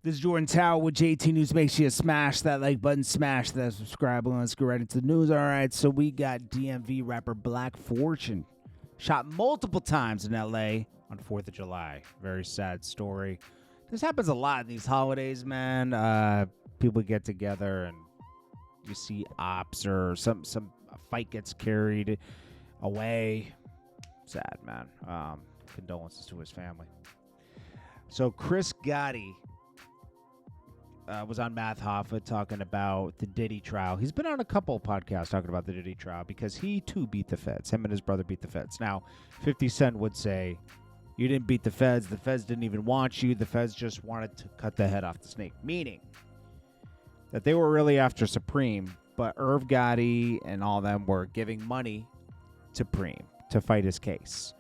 This is Jordan Tower with JT News. Make sure you smash that like button, smash that subscribe button. Let's get right into the news. All right, so we got DMV rapper Black Fortune shot multiple times in LA on 4th of July. Very sad story. This happens a lot in these holidays, man. People get together and you see ops or some a fight gets carried away. Sad, man. Condolences to his family. So Chris Gotti was on Math Hoffa talking about the Diddy trial. He's been on a couple of podcasts talking about the Diddy trial because he too beat the feds. Him and his brother beat the feds. Now, 50 Cent would say, you didn't beat the feds. The feds didn't even want you. The feds just wanted to cut the head off the snake. Meaning that they were really after Supreme, but Irv Gotti and all them were giving money to Preem to fight his case.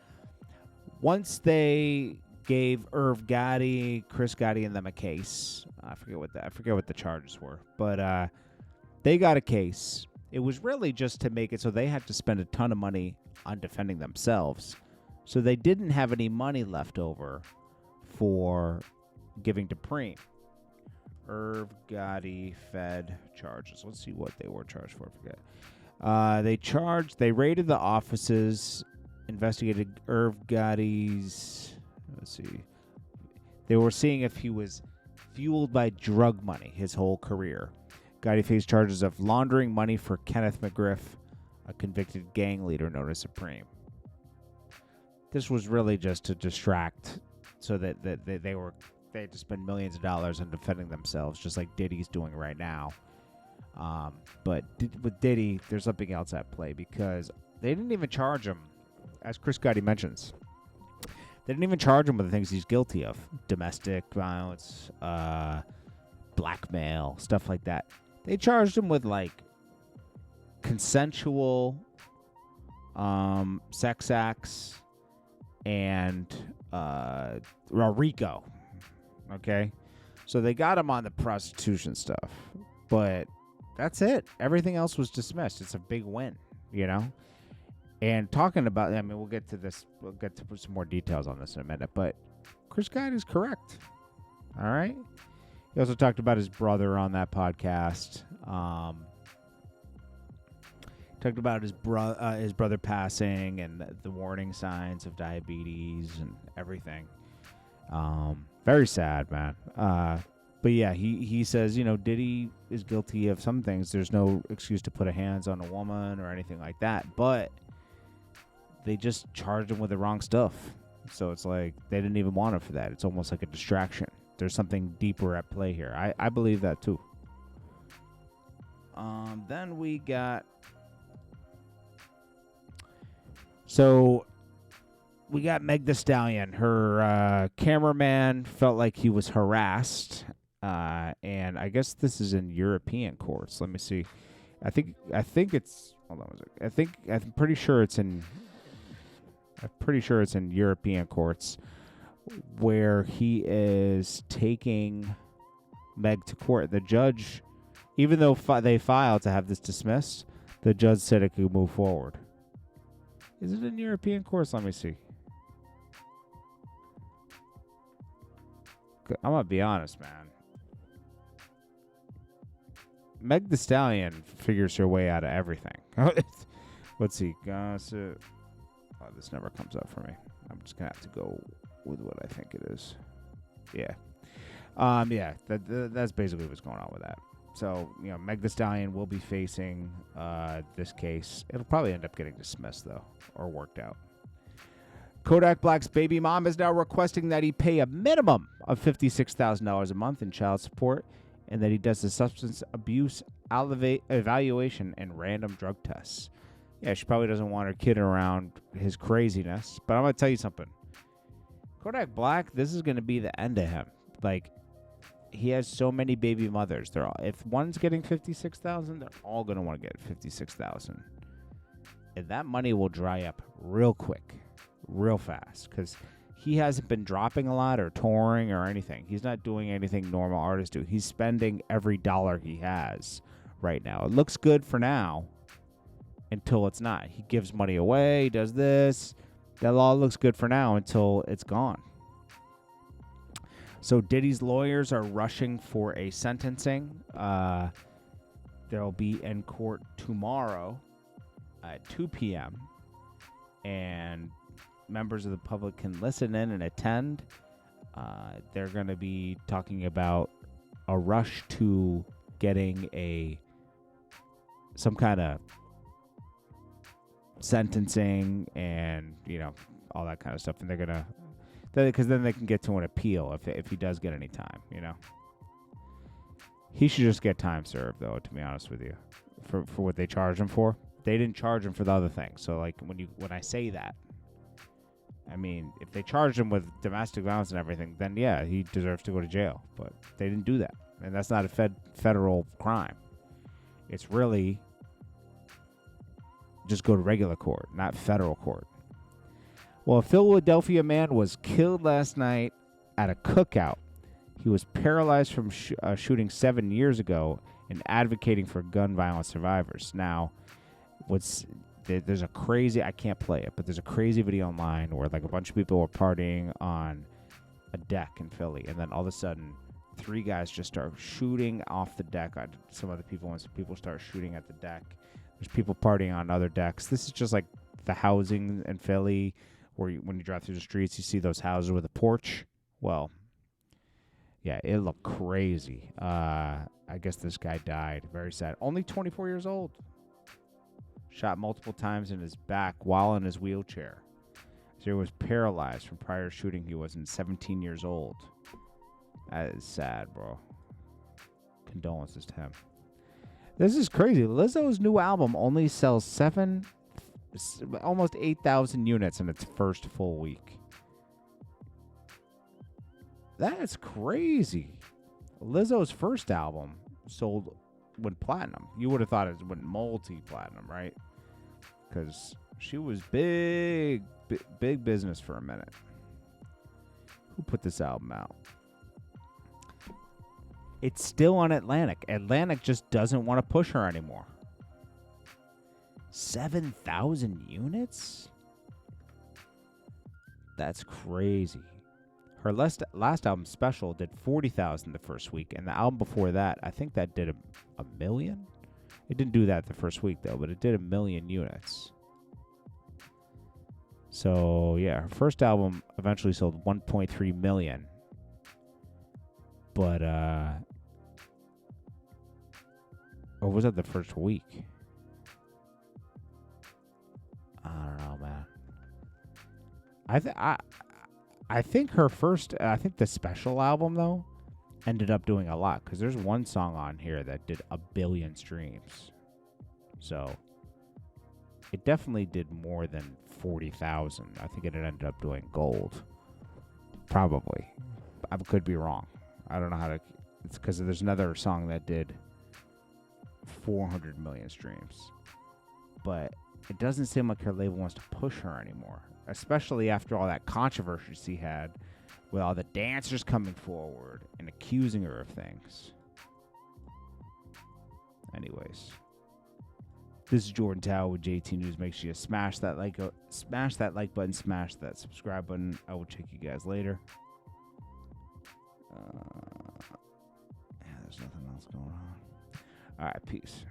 Once they gave Irv Gotti, Chris Gotti, and them a case. I forget what the charges were, but they got a case. It was really just to make it so they had to spend a ton of money on defending themselves. So they didn't have any money left over for giving to Preem. Irv Gotti Fed charges. Let's see what they were charged for. I forget. They raided the offices, investigated Irv Gotti's. Let's see. They were seeing if he was fueled by drug money his whole career. Gotti faced charges of laundering money for Kenneth McGriff, a convicted gang leader known as Supreme. This was really just to distract so that they had to spend millions of dollars on defending themselves, just like Diddy's doing right now. But with Diddy, there's something else at play because they didn't even charge him, as Chris Gotti mentions. They didn't even charge him with the things he's guilty of. Domestic violence, blackmail, stuff like that. They charged him with, like, consensual sex acts and RICO. Okay? So they got him on the prostitution stuff. But that's it. Everything else was dismissed. It's a big win, you know? And talking about, I mean, we'll get to this. We'll get to put some more details on this in a minute. But Chris Gotti is correct. All right. He also talked about his brother on that podcast. Talked about his brother passing and the warning signs of diabetes and everything. Very sad, man. But yeah, he says, you know, Diddy is guilty of some things. There's no excuse to put a hands on a woman or anything like that. But they just charged him with the wrong stuff. So it's like they didn't even want him for that. It's almost like a distraction. There's something deeper at play here. I believe that too. Then we got... So we got Meg Thee Stallion. Her cameraman felt like he was harassed. And I guess this is in European courts. Let me see. I think it's... Hold on a second. I'm pretty sure it's in European courts where he is taking Meg to court. The judge, even though they filed to have this dismissed, the judge said it could move forward. Is it in European courts? Let me see. I'm going to be honest, man. Meg Thee Stallion figures her way out of everything. Let's see. Gossip. Oh, this never comes up for me. I'm just going to have to go with what I think it is. Yeah. Yeah, that's basically what's going on with that. So, you know, Meg Thee Stallion will be facing this case. It'll probably end up getting dismissed, though, or worked out. Kodak Black's baby mom is now requesting that he pay a minimum of $56,000 a month in child support and that he does a substance abuse evaluation and random drug tests. Yeah, she probably doesn't want her kid around his craziness. But I'm going to tell you something. Kodak Black, this is going to be the end of him. Like, he has so many baby mothers. If one's getting $56,000, they're all going to want to get $56,000. And that money will dry up real quick, real fast. Because he hasn't been dropping a lot or touring or anything. He's not doing anything normal artists do. He's spending every dollar he has right now. It looks good for now. Until it's not. He gives money away, he does this. That all looks good for now until it's gone. So Diddy's lawyers are rushing for a sentencing. They'll be in court tomorrow at 2 p.m. and members of the public can listen in and attend. They're going to be talking about a rush to getting some kind of sentencing and, all that kind of stuff. And they're going to, because then they can get to an appeal if he does get any time, He should just get time served, though, to be honest with you, for what they charge him for. They didn't charge him for the other thing. So, like, when I say that, I mean, if they charged him with domestic violence and everything, then, yeah, he deserves to go to jail. But they didn't do that. And that's not a federal crime. It's really just go to regular court, not federal court. Well, a Philadelphia man was killed last night at a cookout. He was paralyzed from shooting 7 years ago and advocating for gun violence survivors. Now, there's a crazy, I can't play it, but there's a crazy video online where like a bunch of people were partying on a deck in Philly, and then all of a sudden 3 guys just start shooting off the deck at some other people, and some people start shooting at the deck. There's people partying on other decks. This is just like the housing in Philly where when you drive through the streets, you see those houses with a porch. Well, yeah, it looked crazy. I guess this guy died. Very sad. Only 24 years old. Shot multiple times in his back while in his wheelchair. So he was paralyzed from prior shooting. He wasn't 17 years old. That is sad, bro. Condolences to him. This is crazy. Lizzo's new album only sells almost 8,000 units in its first full week. That's crazy. Lizzo's first album went platinum. You would have thought it went multi-platinum, right? Because she was big business for a minute. Who put this album out? It's still on Atlantic. Atlantic just doesn't want to push her anymore. 7,000 units? That's crazy. Her last album, Special, did 40,000 the first week, and the album before that, I think that did a million? It didn't do that the first week, though, but it did 1 million units. So, yeah, her first album eventually sold 1.3 million. But, or was that the first week? I don't know, man. I think the Special album, though, ended up doing a lot, because there's one song on here that did 1 billion streams. So it definitely did more than 40,000. I think it ended up doing gold. Probably. I could be wrong. I don't know how to... It's because there's another song that did 400 million streams. But it doesn't seem like her label wants to push her anymore, especially after all that controversy she had with all the dancers coming forward and accusing her of things. Anyways, this is Jordan Tower with JT News. Make sure you smash that like button, smash that subscribe button. I will check you guys later. Yeah, there's nothing else going on. All right, peace.